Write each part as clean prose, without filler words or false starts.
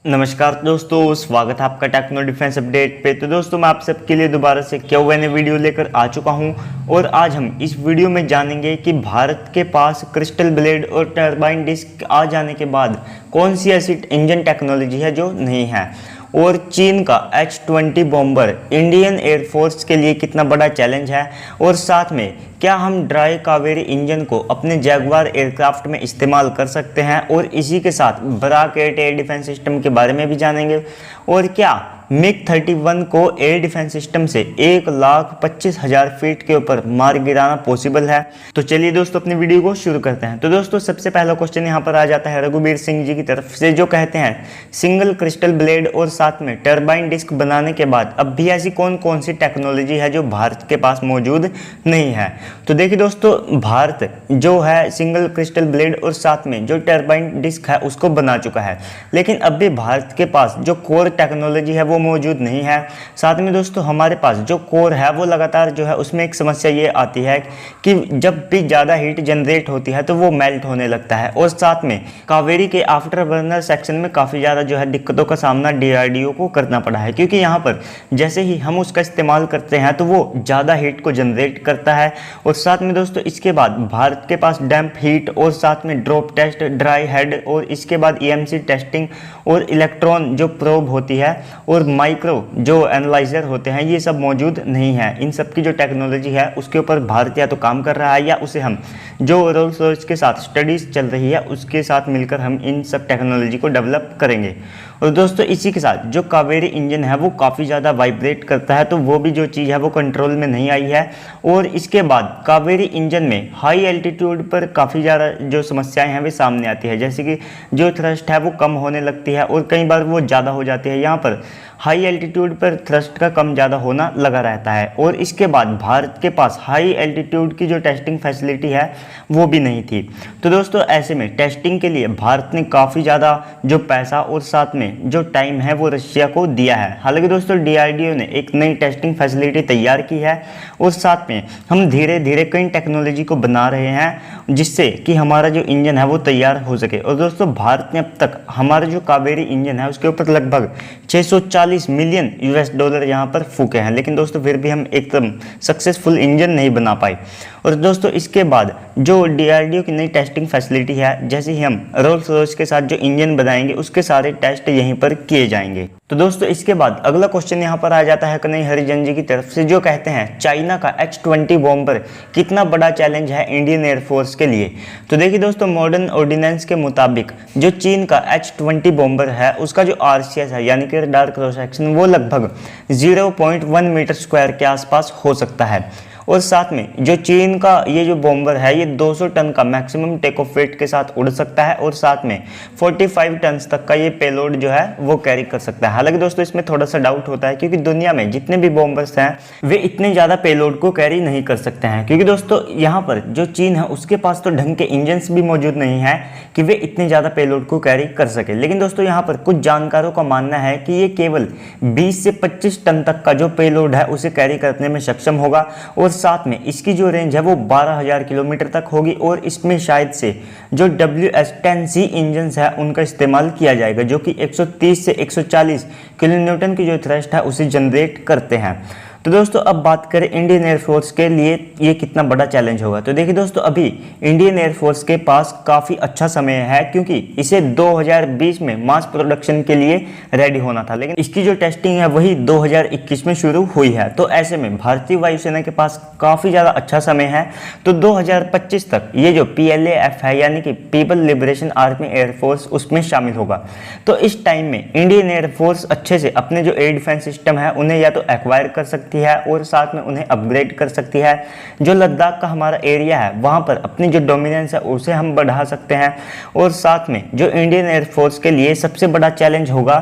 नमस्कार दोस्तों, स्वागत है आपका टेक्नो डिफेंस अपडेट पे। तो दोस्तों मैं आप सबके लिए दोबारा से क्यूएनए वीडियो लेकर आ चुका हूं और आज हम इस वीडियो में जानेंगे कि भारत के पास क्रिस्टल ब्लेड और टरबाइन डिस्क आ जाने के बाद कौन सी ऐसी इंजन टेक्नोलॉजी है जो नहीं है, और चीन का H-20 बॉम्बर इंडियन एयरफोर्स के लिए कितना बड़ा चैलेंज है, और साथ में क्या हम ड्राई कावेरी इंजन को अपने जैगवार एयरक्राफ्ट में इस्तेमाल कर सकते हैं, और इसी के साथ बराक एयर डिफेंस सिस्टम के बारे में भी जानेंगे, और क्या MiG-31 को एयर डिफेंस सिस्टम से 1,25,000 फीट के ऊपर मार गिराना पॉसिबल है। तो चलिए दोस्तों अपनी वीडियो को शुरू करते हैं। तो दोस्तों सबसे पहला क्वेश्चन यहाँ पर आ जाता है रघुबीर सिंह जी की तरफ से, जो कहते हैं सिंगल क्रिस्टल ब्लेड और साथ में टरबाइन डिस्क बनाने के बाद अब भी ऐसी कौन कौन सी टेक्नोलॉजी है जो भारत के पास मौजूद नहीं है। तो देखिए दोस्तों, भारत जो है सिंगल क्रिस्टल ब्लेड और साथ में जो टरबाइन डिस्क है उसको बना चुका है, लेकिन अब भी भारत के पास जो कोर टेक्नोलॉजी है वो मौजूद नहीं है। साथ में दोस्तों हमारे पास जो कोर है वो लगातार जो है उसमें एक समस्या ये आती है कि जब भी ज़्यादा हीट जनरेट होती है तो वो मेल्ट होने लगता है, और साथ में कावेरी के आफ्टर बर्नर सेक्शन में काफ़ी ज़्यादा जो है दिक्कतों का सामना DRDO को करना पड़ा है, क्योंकि यहाँ पर जैसे ही हम उसका इस्तेमाल करते हैं तो वो ज़्यादा हीट को जनरेट करता है। और साथ में दोस्तों इसके बाद भारत के पास डैम्प हीट और साथ में ड्रॉप टेस्ट, ड्राई हेड, और इसके बाद EMC टेस्टिंग और इलेक्ट्रॉन जो प्रोब होती है और माइक्रो जो एनालाइजर होते हैं ये सब मौजूद नहीं है। इन सब की जो टेक्नोलॉजी है उसके ऊपर भारत या तो काम कर रहा है या उसे हम जो रोल्स रॉयस के साथ स्टडीज़ चल रही है उसके साथ मिलकर हम इन सब टेक्नोलॉजी को डेवलप करेंगे। और दोस्तों इसी के साथ जो कावेरी इंजन है वो काफ़ी ज़्यादा वाइब्रेट करता है, तो वो भी जो चीज़ है वो कंट्रोल में नहीं आई है। और इसके बाद कावेरी इंजन में हाई एल्टीट्यूड पर काफ़ी ज़्यादा जो समस्याएं हैं वे सामने आती है, जैसे कि जो थ्रस्ट है वो कम होने लगती है और कई बार वो ज़्यादा हो जाती है। यहाँ पर हाई एल्टीट्यूड पर थ्रस्ट का कम ज़्यादा होना लगा रहता है। और इसके बाद भारत के पास हाई एल्टीट्यूड की जो टेस्टिंग फैसिलिटी है वो भी नहीं थी। तो दोस्तों ऐसे में टेस्टिंग के लिए भारत ने काफ़ी ज़्यादा जो पैसा और साथ में जो टाइम है वो रशिया को दिया है। हालांकि दोस्तों DRDO ने एक नई टेस्टिंग फैसिलिटी तैयार की है और साथ में हम धीरे धीरे कई टेक्नोलॉजी को बना रहे हैं जिससे कि हमारा जो इंजन है वो तैयार हो सके। और दोस्तों भारत ने अब तक हमारा जो कावेरी इंजन है उसके ऊपर लगभग 640 मिलियन US$ यहाँ पर फूके हैं, लेकिन दोस्तों फिर भी हम एकदम सक्सेसफुल इंजन नहीं बना पाए। और दोस्तों इसके बाद जो DRDO की नई टेस्टिंग फैसिलिटी है, जैसे ही हम रोल्स रॉयस के साथ जो इंजन बनाएंगे उसके सारे टेस्ट यहीं पर किए जाएंगे। तो दोस्तों इसके बाद अगला क्वेश्चन यहाँ पर आ जाता है कन्हैया हरिजन जी की तरफ से, जो कहते हैं चाइना का H-20 बॉम्बर कितना बड़ा चैलेंज है इंडियन एयरफोर्स के लिए। तो देखिए दोस्तों, मॉडर्न ऑर्डिनेंस के मुताबिक जो चीन का H-20 बॉम्बर है उसका जो RCS है यानी कि रडार क्रॉस सेक्शन वो लगभग 0.1 मीटर स्क्वायर के आसपास हो सकता है। और साथ में जो चीन का ये जो बॉम्बर है ये 200 टन का मैक्सिमम टेक ऑफ वेट के साथ उड़ सकता है, और साथ में 45 टन तक का ये पेलोड जो है वो कैरी कर सकता है। हालांकि दोस्तों इसमें थोड़ा सा डाउट होता है, क्योंकि दुनिया में जितने भी बॉम्बर्स हैं वे इतने ज़्यादा पेलोड को कैरी नहीं कर सकते हैं, क्योंकि दोस्तों यहाँ पर जो चीन है उसके पास तो ढंग के इंजन्स भी मौजूद नहीं है कि वे इतने ज़्यादा पेलोड को कैरी कर सके। लेकिन दोस्तों यहाँ पर कुछ जानकारों का मानना है कि ये केवल 20 से 25 टन तक का जो पेलोड है उसे कैरी करने में सक्षम होगा, और साथ में इसकी जो रेंज है वो 12,000 किलोमीटर तक होगी। और इसमें शायद से जो WS-10C इंजन्स है उनका इस्तेमाल किया जाएगा, जो कि 130 से 140 किलो न्यूटन की जो थ्रस्ट है उसे जनरेट करते हैं। तो दोस्तों अब बात करें इंडियन एयरफोर्स के लिए ये कितना बड़ा चैलेंज होगा। तो देखिए दोस्तों, अभी इंडियन एयरफोर्स के पास काफ़ी अच्छा समय है, क्योंकि इसे 2020 में मास प्रोडक्शन के लिए रेडी होना था, लेकिन इसकी जो टेस्टिंग है वही 2021 में शुरू हुई है। तो ऐसे में भारतीय वायुसेना के पास काफ़ी ज़्यादा अच्छा समय है। तो 2025 तक ये जो PLAF है यानी कि पीपल लिबरेशन आर्मी एयरफोर्स उसमें शामिल होगा। तो इस टाइम में इंडियन एयरफोर्स अच्छे से अपने जो एयर डिफेंस सिस्टम है उन्हें या तो एक्वायर कर सकती है और साथ में उन्हें अपग्रेड कर सकती है। जो लद्दाख का हमारा एरिया है वहां पर अपनी जो डोमिनेंस है उसे हम बढ़ा सकते हैं। और साथ में जो इंडियन एयरफोर्स के लिए सबसे बड़ा चैलेंज होगा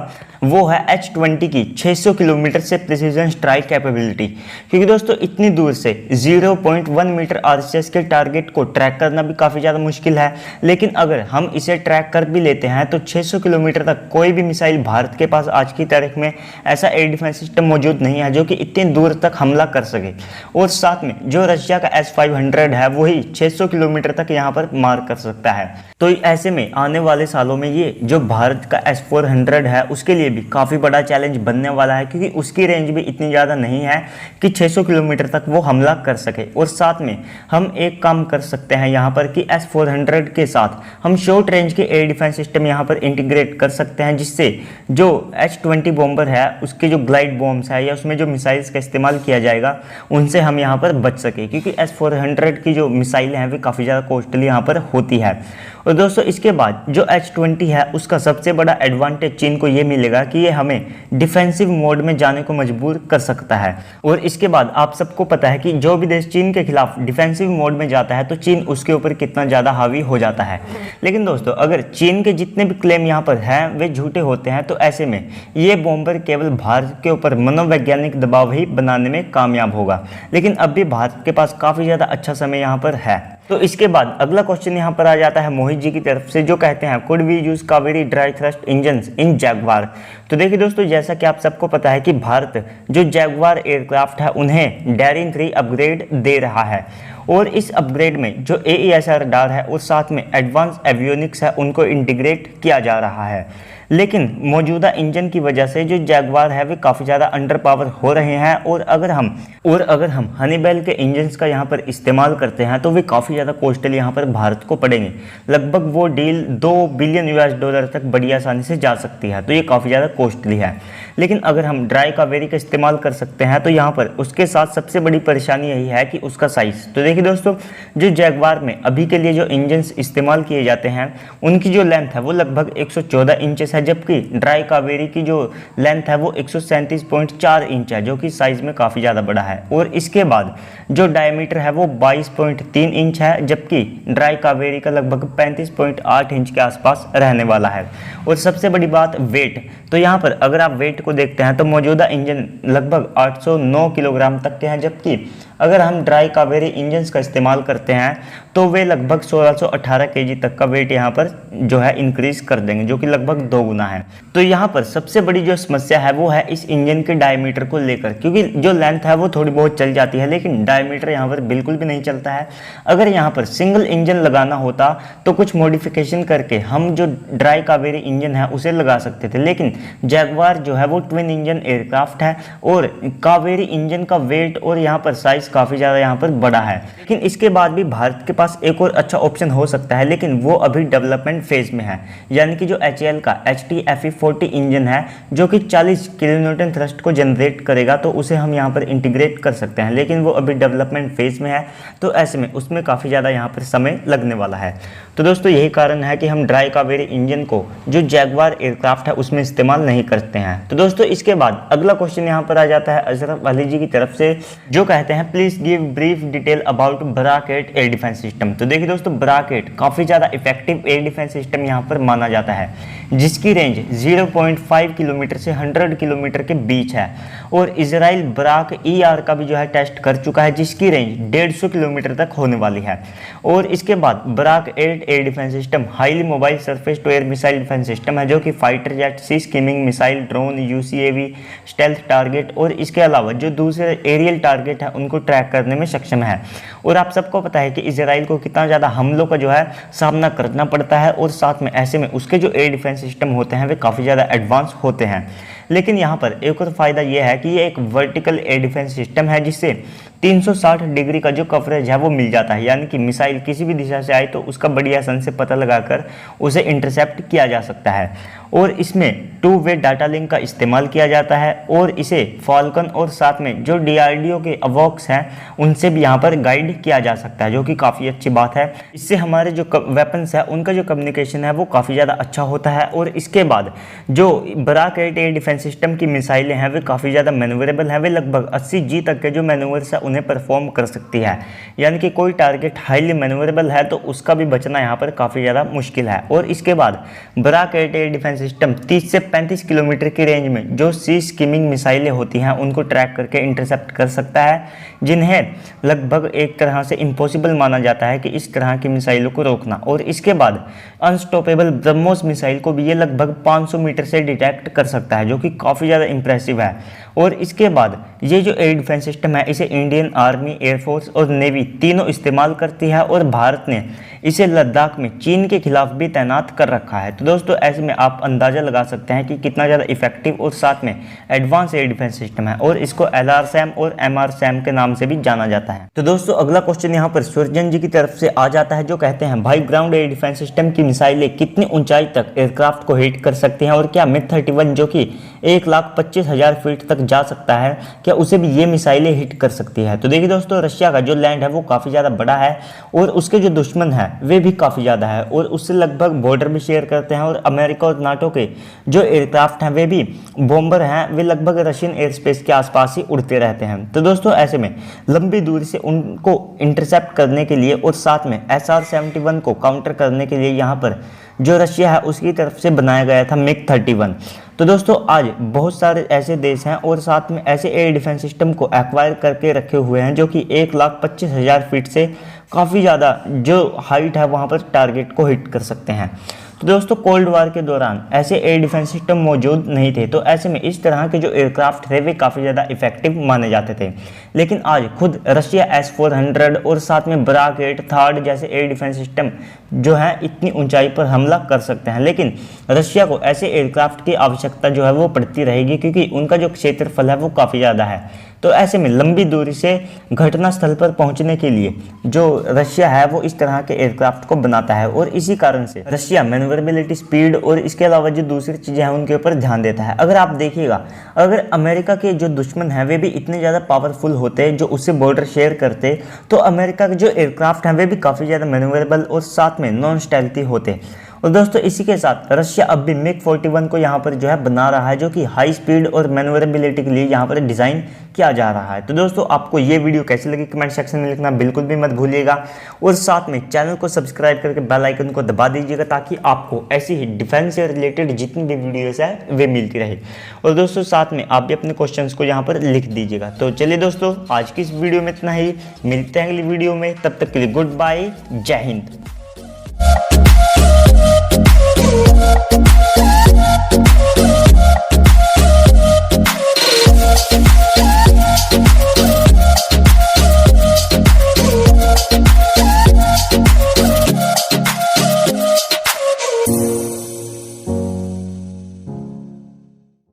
वो है H-20 की 600 किलोमीटर से प्रिसीजन स्ट्राइक कैपेबिलिटी। क्योंकि दोस्तों इतनी दूर से 0.1 मीटर RCS के टारगेट को ट्रैक करना भी काफ़ी ज़्यादा मुश्किल है, लेकिन अगर हम इसे ट्रैक कर भी लेते हैं तो 600 किलोमीटर तक कोई भी मिसाइल भारत के पास आज की तारीख में ऐसा एयर डिफेंस सिस्टम मौजूद नहीं है जो कि इतनी दूर तक हमला कर सके। और साथ में जो रशिया का S-500 है वही 600 किलोमीटर तक यहाँ पर मार कर सकता है। तो ऐसे में आने वाले सालों में ये जो भारत का S-400 है उसके लिए भी काफ़ी बड़ा चैलेंज बनने वाला है, क्योंकि उसकी रेंज भी इतनी ज़्यादा नहीं है कि 600 किलोमीटर तक वो हमला कर सके। और साथ में हम एक काम कर सकते हैं यहाँ पर कि S-400 के साथ हम शॉर्ट रेंज के एयर डिफेंस सिस्टम यहाँ पर इंटीग्रेट कर सकते हैं, जिससे जो H-20 बॉम्बर है उसके जो ग्लाइड बॉम्ब्स है या उसमें जो मिसाइल्स का इस्तेमाल किया जाएगा उनसे हम यहाँ पर बच सके, क्योंकि S-400 की जो मिसाइलें हैं वे काफ़ी ज़्यादा कॉस्टली यहाँ पर होती है। और दोस्तों इसके बाद जो H-20 है उसका सबसे बड़ा एडवांटेज चीन को ये मिलेगा कि ये हमें डिफेंसिव मोड में जाने को मजबूर कर सकता है। और इसके बाद आप सबको पता है कि जो भी देश चीन के खिलाफ डिफेंसिव मोड में जाता है तो चीन उसके ऊपर कितना ज़्यादा हावी हो जाता है। लेकिन दोस्तों अगर चीन के जितने भी क्लेम यहाँ पर हैं वे झूठे होते हैं तो ऐसे में ये बॉम्बर केवल भारत के ऊपर मनोवैज्ञानिक दबाव ही बनाने में कामयाब होगा। लेकिन अब भी भारत के पास काफ़ी ज़्यादा अच्छा समय यहाँ पर है। तो इसके बाद अगला क्वेश्चन यहाँ पर आ जाता है मोहित जी की तरफ से, जो कहते हैं could we use Kaveri dry thrust engines in Jaguar. तो देखिए दोस्तों, जैसा कि आप सबको पता है कि भारत जो जैगवार एयरक्राफ्ट है उन्हें डैरिन 3 अपग्रेड दे रहा है, और इस अपग्रेड में जो AESA रडार है और साथ में एडवांस एवियोनिक्स है उनको इंटीग्रेट किया जा रहा है। लेकिन मौजूदा इंजन की वजह से जो जैगवार है वे काफ़ी ज़्यादा अंडर पावर हो रहे हैं, और अगर हम हनीबेल के इंजन्स का यहाँ पर इस्तेमाल करते हैं तो वे काफ़ी ज़्यादा कॉस्टली यहाँ पर भारत को पड़ेंगे। लगभग वो डील $2 बिलियन तक बड़ी आसानी से जा सकती है, तो ये काफ़ी ज़्यादा कॉस्टली है। लेकिन अगर हम ड्राई कावेरी का इस्तेमाल कर सकते हैं तो यहाँ पर उसके साथ सबसे बड़ी परेशानी यही है कि उसका साइज़। तो देखिए दोस्तों, जो जैगवार में अभी के लिए जो इंजन्स इस्तेमाल किए जाते हैं उनकी जो लेंथ है वो लगभग 114 इंचेस है, जबकि ड्राई कावेरी की जो लेंथ है वो 137.4 इंच है, जो कि साइज़ में काफ़ी ज़्यादा बड़ा है। और इसके बाद जो डायमीटर है वो 22.3 इंच है, जबकि ड्राई कावेरी का लगभग 35.8 इंच के आसपास रहने वाला है। और सबसे बड़ी बात वेट, तो यहाँ पर अगर आप वेट को देखते हैं तो मौजूदा इंजन लगभग 809 किलोग्राम तक के हैं, जबकि अगर हम ड्राई कावेरी इंजन्स का इस्तेमाल करते हैं तो वे लगभग 1618 केजी तक का वेट यहाँ पर जो है इंक्रीज कर देंगे, जो कि लगभग 2 गुना है। तो यहाँ पर सबसे बड़ी जो समस्या है वो है इस इंजन के डायमीटर को लेकर, क्योंकि जो लेंथ है वो थोड़ी बहुत चल जाती है लेकिन डायमीटर यहाँ पर बिल्कुल भी नहीं चलता है। अगर यहाँ पर सिंगल इंजन लगाना होता तो कुछ मॉडिफिकेशन करके हम जो ड्राई कावेरी इंजन है उसे लगा सकते थे, लेकिन जैगवार जो है वो ट्विन इंजन एयरक्राफ्ट है और कावेरी इंजन का वेट और यहाँ पर साइज काफ़ी ज़्यादा यहाँ पर बड़ा है। लेकिन इसके बाद भी भारत के पास एक और अच्छा ऑप्शन हो सकता है, लेकिन वो अभी डेवलपमेंट फेज में है, यानी कि जो HAL का HT-FE40 इंजन है जो कि 40 किलोन्यूटन थ्रस्ट को जनरेट करेगा, तो उसे हम यहाँ पर इंटीग्रेट कर सकते हैं, लेकिन वो अभी डेवलपमेंट फेज में है, तो ऐसे में उसमें काफ़ी ज़्यादा यहाँ पर समय लगने वाला है। तो दोस्तों यही कारण है कि हम ड्राई कावेरी इंजन को जो जैगवार एयरक्राफ्ट है उसमें इस्तेमाल नहीं करते हैं। तो दोस्तों इसके बाद अगला क्वेश्चन यहाँ पर आ जाता है अशरफ अली जी की तरफ से, जो कहते हैं please give brief detail about Barak 8 air defence system. तो देखिए दोस्तों, बराक 8 काफ़ी ज़्यादा इफेक्टिव एयर डिफेंस सिस्टम यहाँ पर माना जाता है, जिसकी रेंज 0.5 किलोमीटर से 100 किलोमीटर के बीच है। और इजराइल बराक ER का भी जो है टेस्ट कर चुका है, जिसकी रेंज 150 किलोमीटर तक होने वाली है। और इसके बाद Barak 8 air defence system highly mobile surface to air missile defence system है, जो कि fighter jet, sea skimming missile, drone, UCAV, stealth target और इसके अलावा जो दूसरे एरियल टारगेट है उनको ट्रैक करने में सक्षम है। और आप सबको पता है कि इजराइल को कितना ज़्यादा हमलों का जो है सामना करना पड़ता है, और साथ में ऐसे में उसके जो एयर डिफेंस सिस्टम होते हैं वे काफ़ी ज़्यादा एडवांस होते हैं। लेकिन यहाँ पर एक और फ़ायदा यह है कि ये एक वर्टिकल एयर डिफेंस सिस्टम है, जिससे 360 डिग्री का जो कवरेज है वो मिल जाता है, यानी कि मिसाइल किसी भी दिशा से आए तो उसका बढ़िया सन से पता लगाकर उसे इंटरसेप्ट किया जा सकता है। और इसमें 2-वे डाटा लिंक का इस्तेमाल किया जाता है, और इसे फाल्कन और साथ में जो DRDO के अवॉक्स हैं उनसे भी यहाँ पर गाइड किया जा सकता है, जो कि काफ़ी अच्छी बात है। इससे हमारे जो वेपन्स है उनका जो कम्युनिकेशन है वो काफ़ी ज़्यादा अच्छा होता है। और इसके बाद जो बराक 8 एयर डिफेंस सिस्टम की मिसाइलें हैं वे काफ़ी ज़्यादा मैन्यूवरेबल हैं, वे लगभग 80 G तक के जो मैन्यूवर्स है उन्हें परफॉर्म कर सकती है। यानी कि कोई टारगेट हाईली मैन्यूवरेबल है तो उसका भी बचना यहाँ पर काफ़ी ज़्यादा मुश्किल है। और इसके बाद बराक एयर डिफेंस सिस्टम 30 से 35 किलोमीटर की रेंज में जो सी स्किमिंग मिसाइलें होती हैं उनको ट्रैक करके इंटरसेप्ट कर सकता है, जिन्हें लगभग एक तरह से इम्पॉसिबल माना जाता है कि इस तरह की मिसाइलों को रोकना। और इसके बाद अनस्टॉपेबल ब्रह्मोस मिसाइल को भी ये लगभग 500 मीटर से डिटेक्ट कर सकता है, जो कि काफ़ी ज़्यादा इंप्रेसिव है। और इसके बाद ये जो एयर डिफेंस सिस्टम है इसे इंडियन आर्मी, एयरफोर्स और नेवी तीनों इस्तेमाल करती है और भारत ने इसे लद्दाख में चीन के खिलाफ भी तैनात कर रखा है। तो दोस्तों ऐसे में आप अंदाज़ा लगा सकते हैं कि कितना ज़्यादा इफेक्टिव और साथ में एडवांस एयर डिफेंस सिस्टम है, और इसको LRSAM और MRSAM के नाम से भी जाना जाता है। तो दोस्तों अगला क्वेश्चन यहाँ पर सूरजन जी की तरफ से आ जाता है, जो कहते हैं भाई ग्राउंड एयर डिफेंस सिस्टम की मिसाइलें कितनी ऊंचाई तक एयरक्राफ्ट को हिट कर सकती हैं, और क्या MiG-31 जो कि 1,25,000 फीट तक जा सकता है, क्या उसे भी ये मिसाइलें हिट कर सकती है। तो देखिए दोस्तों, रशिया का जो लैंड है वो काफ़ी ज़्यादा बड़ा है और उसके जो दुश्मन है वे भी काफ़ी ज़्यादा है, और उससे लगभग बॉर्डर भी शेयर करते हैं। और अमेरिका और नाटो के जो एयरक्राफ्ट हैं वे भी बॉम्बर हैं, वे लगभग रशियन एयर स्पेस के आसपास ही उड़ते रहते हैं। तो दोस्तों ऐसे में लंबी दूरी से उनको इंटरसेप्ट करने के लिए और साथ में SR-71 को काउंटर करने के लिए यहाँ पर जो रशिया है उसकी तरफ से बनाया गया था MiG-31। तो दोस्तों आज बहुत सारे ऐसे देश हैं और साथ में ऐसे एयर डिफेंस सिस्टम को एक्वायर करके रखे हुए हैं जो कि 1,25,000 फीट से काफ़ी ज़्यादा जो हाइट है वहाँ पर टारगेट को हिट कर सकते हैं। तो दोस्तों कोल्ड वार के दौरान ऐसे एयर डिफेंस सिस्टम मौजूद नहीं थे, तो ऐसे में इस तरह के जो एयरक्राफ्ट थे वे काफ़ी ज़्यादा इफेक्टिव माने जाते थे। लेकिन आज खुद रशिया S-400 और साथ में बराक 8 थर्ड जैसे एयर डिफेंस सिस्टम जो है इतनी ऊंचाई पर हमला कर सकते हैं, लेकिन रशिया को ऐसे एयरक्राफ्ट की आवश्यकता जो है वो पड़ती रहेगी, क्योंकि उनका जो क्षेत्रफल है वो काफ़ी ज़्यादा है। तो ऐसे में लंबी दूरी से घटनास्थल पर पहुंचने के लिए जो रशिया है वो इस तरह के एयरक्राफ्ट को बनाता है, और इसी कारण से रशिया मैन्यूवरेबिलिटी, स्पीड और इसके अलावा जो दूसरी चीज़ें हैं उनके ऊपर ध्यान देता है। अगर आप देखिएगा, अगर अमेरिका के जो दुश्मन हैं वे भी इतने ज़्यादा पावरफुल होते जो उससे बॉर्डर शेयर करते, तो अमेरिका के जो एयरक्राफ्ट हैं वे भी काफ़ी ज़्यादा मैन्यूवरेबल और साथ में नॉन स्टेल्थी होते। और दोस्तों इसी के साथ रशिया अब भी MiG-41 को यहाँ पर जो है बना रहा है, जो कि हाई स्पीड और मैन्यूवरेबिलिटी के लिए यहाँ पर डिज़ाइन किया जा रहा है। तो दोस्तों आपको ये वीडियो कैसी लगी कमेंट सेक्शन में लिखना बिल्कुल भी मत भूलिएगा, और साथ में चैनल को सब्सक्राइब करके बेल आइकन को दबा दीजिएगा ताकि आपको ऐसी ही डिफेंस से रिलेटेड जितनी भी वीडियोस है वे मिलती रहे। और दोस्तों साथ में आप भी अपने क्वेश्चंस को यहाँ पर लिख दीजिएगा। तो चलिए दोस्तों आज की इस वीडियो में इतना ही, मिलते हैं अगली वीडियो में, तब तक के लिए गुड बाय, जय हिंद।